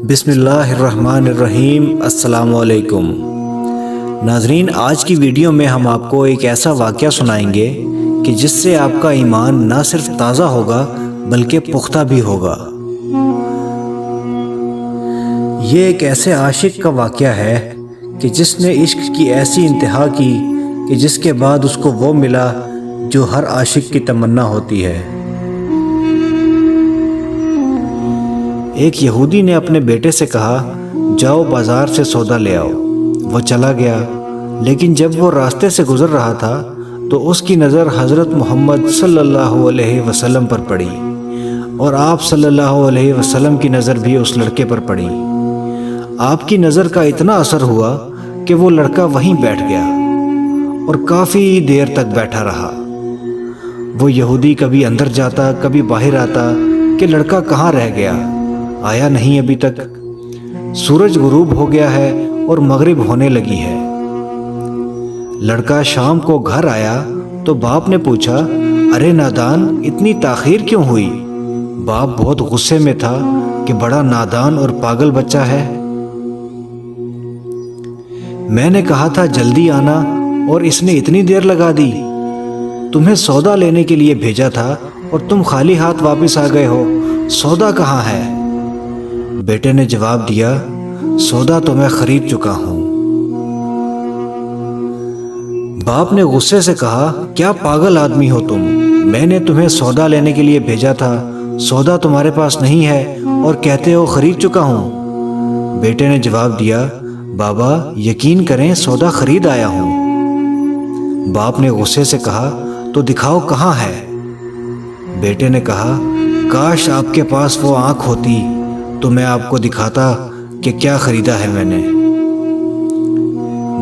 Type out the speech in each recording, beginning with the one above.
بسم اللہ الرحمن الرحیم۔ السلام علیکم ناظرین، آج کی ویڈیو میں ہم آپ کو ایک ایسا واقعہ سنائیں گے کہ جس سے آپ کا ایمان نہ صرف تازہ ہوگا بلکہ پختہ بھی ہوگا۔ یہ ایک ایسے عاشق کا واقعہ ہے کہ جس نے عشق کی ایسی انتہا کی کہ جس کے بعد اس کو وہ ملا جو ہر عاشق کی تمنا ہوتی ہے۔ ایک یہودی نے اپنے بیٹے سے کہا، جاؤ بازار سے سودا لے آؤ۔ وہ چلا گیا، لیکن جب وہ راستے سے گزر رہا تھا تو اس کی نظر حضرت محمد صلی اللہ علیہ وسلم پر پڑی، اور آپ صلی اللہ علیہ وسلم کی نظر بھی اس لڑکے پر پڑی۔ آپ کی نظر کا اتنا اثر ہوا کہ وہ لڑکا وہیں بیٹھ گیا اور کافی دیر تک بیٹھا رہا۔ وہ یہودی کبھی اندر جاتا کبھی باہر آتا کہ لڑکا کہاں رہ گیا، آیا نہیں ابھی تک۔ سورج غروب ہو گیا ہے اور مغرب ہونے لگی ہے۔ لڑکا شام کو گھر آیا تو باپ نے پوچھا، ارے نادان، اتنی تاخیر کیوں ہوئی؟ باپ بہت غصے میں تھا کہ بڑا نادان اور پاگل بچہ ہے۔ میں نے کہا تھا جلدی آنا اور اس نے اتنی دیر لگا دی۔ تمہیں سودا لینے کے لیے بھیجا تھا اور تم خالی ہاتھ واپس آ گئے ہو، سودا کہاں ہے؟ بیٹے نے جواب دیا، سودا تو میں خرید چکا ہوں۔ باپ نے غصے سے کہا، کیا پاگل آدمی ہو تم؟ میں نے تمہیں سودا لینے کے لیے بھیجا تھا، سودا تمہارے پاس نہیں ہے اور کہتے ہو خرید چکا ہوں۔ بیٹے نے جواب دیا، بابا یقین کریں سودا خرید آیا ہوں۔ باپ نے غصے سے کہا، تو دکھاؤ کہاں ہے؟ بیٹے نے کہا، کاش آپ کے پاس وہ آنکھ ہوتی تو میں آپ کو دکھاتا کہ کیا خریدا ہے میں نے۔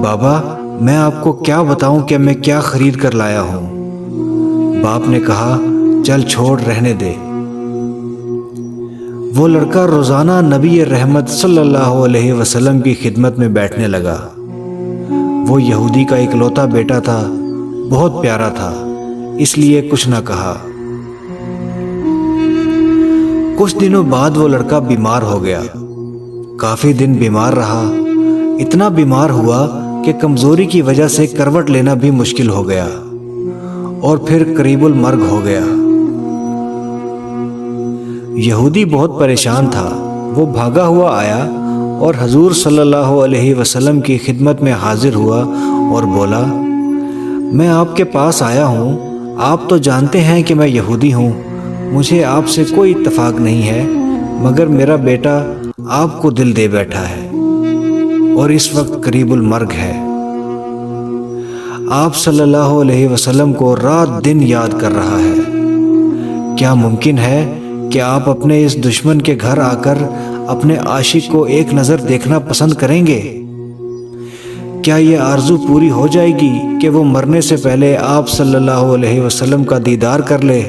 بابا میں آپ کو کیا بتاؤں کہ میں کیا خرید کر لایا ہوں؟ باپ نے کہا، چل چھوڑ رہنے دے۔ وہ لڑکا روزانہ نبی رحمت صلی اللہ علیہ وسلم کی خدمت میں بیٹھنے لگا۔ وہ یہودی کا اکلوتا بیٹا تھا، بہت پیارا تھا، اس لیے کچھ نہ کہا۔ کچھ دنوں بعد وہ لڑکا بیمار ہو گیا۔ کافی دن بیمار رہا، اتنا بیمار ہوا کہ کمزوری کی وجہ سے کروٹ لینا بھی مشکل ہو گیا اور پھر قریب المرگ ہو گیا۔ یہودی بہت پریشان تھا۔ وہ بھاگا ہوا آیا اور حضور صلی اللہ علیہ وسلم کی خدمت میں حاضر ہوا اور بولا، میں آپ کے پاس آیا ہوں، آپ تو جانتے ہیں کہ میں یہودی ہوں، مجھے آپ سے کوئی اتفاق نہیں ہے، مگر میرا بیٹا آپ کو دل دے بیٹھا ہے اور اس وقت قریب المرگ ہے۔ آپ صلی اللہ علیہ وسلم کو رات دن یاد کر رہا ہے۔ کیا ممکن ہے کہ آپ اپنے اس دشمن کے گھر آ کر اپنے عاشق کو ایک نظر دیکھنا پسند کریں گے؟ کیا یہ آرزو پوری ہو جائے گی کہ وہ مرنے سے پہلے آپ صلی اللہ علیہ وسلم کا دیدار کر لے؟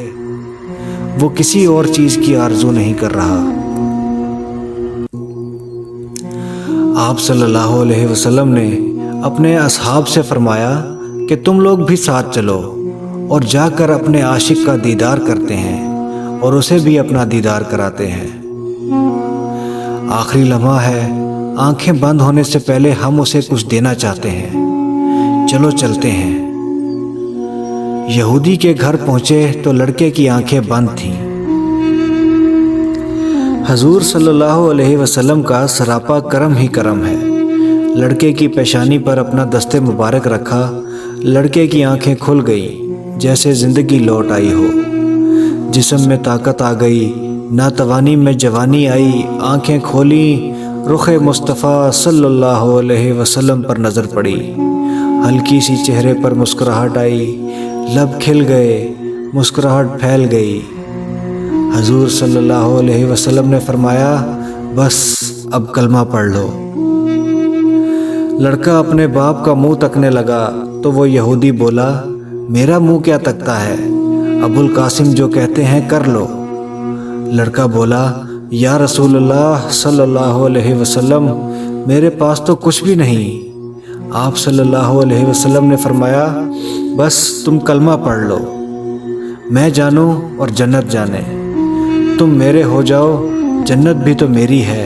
وہ کسی اور چیز کی آرزو نہیں کر رہا۔ آپ صلی اللہ علیہ وسلم نے اپنے اصحاب سے فرمایا کہ تم لوگ بھی ساتھ چلو اور جا کر اپنے عاشق کا دیدار کرتے ہیں اور اسے بھی اپنا دیدار کراتے ہیں۔ آخری لمحہ ہے، آنکھیں بند ہونے سے پہلے ہم اسے کچھ دینا چاہتے ہیں، چلو چلتے ہیں۔ یہودی کے گھر پہنچے تو لڑکے کی آنکھیں بند تھیں۔ حضور صلی اللہ علیہ وسلم کا سراپا کرم ہی کرم ہے۔ لڑکے کی پیشانی پر اپنا دست مبارک رکھا، لڑکے کی آنکھیں کھل گئیں جیسے زندگی لوٹ آئی ہو۔ جسم میں طاقت آ گئی، ناتوانی میں جوانی آئی، آنکھیں کھولیں، رخ مصطفیٰ صلی اللہ علیہ وسلم پر نظر پڑی، ہلکی سی چہرے پر مسکراہٹ آئی، لب کھل گئے، مسکراہٹ پھیل گئی۔ حضور صلی اللہ علیہ وسلم نے فرمایا، بس اب کلمہ پڑھ لو۔ لڑکا اپنے باپ کا منہ تکنے لگا تو وہ یہودی بولا، میرا منہ کیا تکتا ہے؟ ابو القاسم جو کہتے ہیں کر لو۔ لڑکا بولا، یا رسول اللہ صلی اللہ علیہ وسلم، میرے پاس تو کچھ بھی نہیں۔ آپ صلی اللہ علیہ وسلم نے فرمایا، بس تم کلمہ پڑھ لو، میں جانوں اور جنت جانے، تم میرے ہو جاؤ، جنت بھی تو میری ہے،